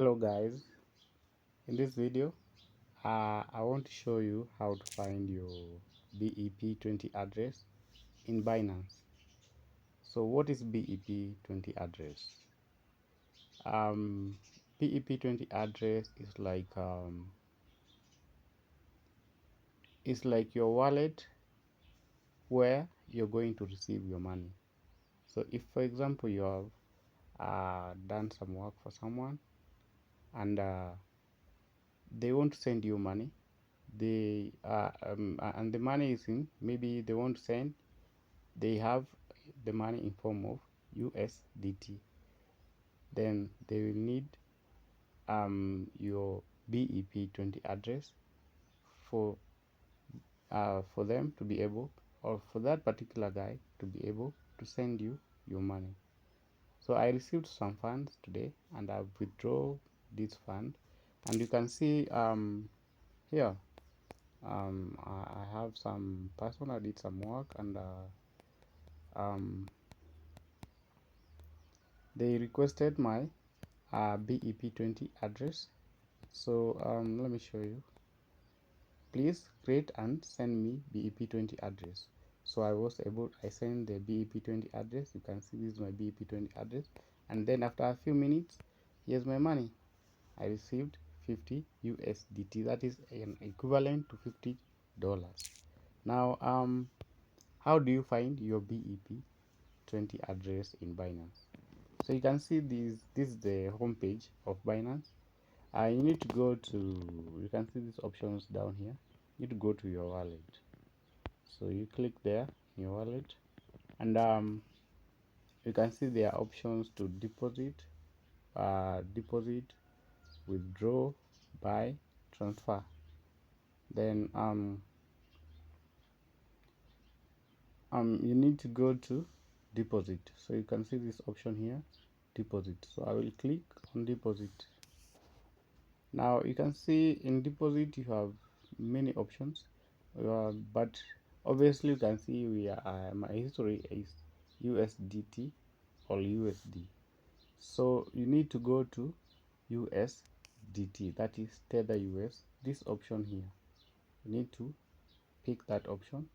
Hello guys, in this video I want to show you how to find your BEP-20 address in Binance. So what is BEP-20 address? BEP-20 address is like your wallet where you're going to receive your money. So if for example you have done some work for someone and they want to send you money, and the money is in, maybe they want to send, they have the money in form of USDT, then they will need your BEP-20 address for them to be able, or for that particular guy to be able to send you your money. So I received some funds today and I've withdrawn this fund, and you can see here I have some person, I did some work, and they requested my BEP-20 address. So let me show you. Please create and send me BEP-20 address. So I send the BEP-20 address. You can see this is my BEP-20 address, and then after a few minutes, here's my money. I received 50 USDT. That is an equivalent to $50. Now how do you find your BEP-20 address in Binance? So you can see this is the home page of Binance. You need to go to, you can see these options down here. You need to go to your wallet. So you click there in your wallet, and you can see there are options to deposit, withdraw, buy, transfer. Then you need to go to deposit. So you can see this option here, deposit. So I will click on deposit. Now you can see in deposit you have many options, but obviously you can see my history is USDT or USD. So you need to go to USDT, that is Tether US. This option here, you need to pick that option.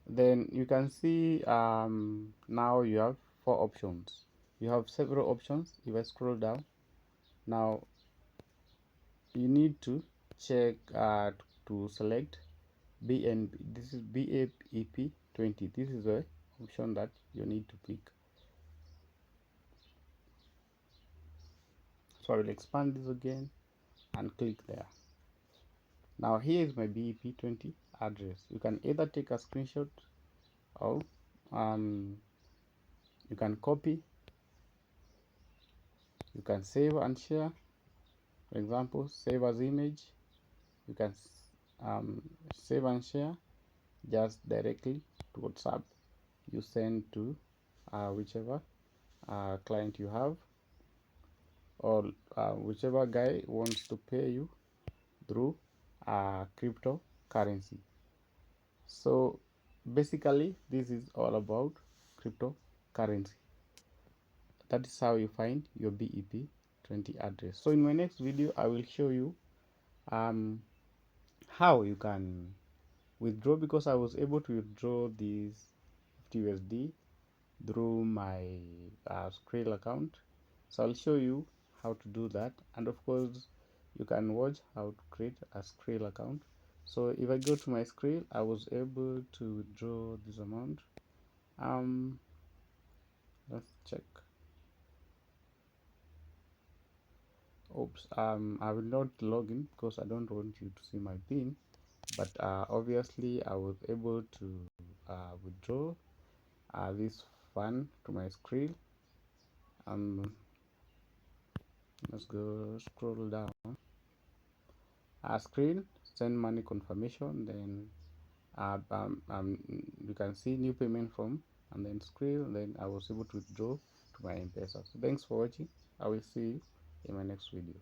Then you can see now you have 4 options. You have several options. If I scroll down, now you need to check to select BNB. This is BEP-20. This is the option that you need to pick. So I will expand this again and click there. Now here is my BEP-20 address. You can either take a screenshot, or you can copy, you can save and share. For example, save as image. You can save and share just directly to WhatsApp. You send to whichever client you have, or whichever guy wants to pay you through cryptocurrency. So basically this is all about cryptocurrency. That is how you find your BEP-20 address. So in my next video I will show you how you can withdraw, because I was able to withdraw these 50 USD through my Skrill account. So I'll show you how to do that, and of course you can watch how to create a Skrill account. So if I go to my Skrill, I was able to withdraw this amount. Let's check. Oops, I will not log in because I don't want you to see my PIN, but obviously I was able to withdraw this fund to my Skrill. Let's go scroll down. Screen, send money confirmation, then you can see new payment from, and then Skrill. Then I was able to withdraw to my M-Pesa. So thanks for watching. I will see you in my next video.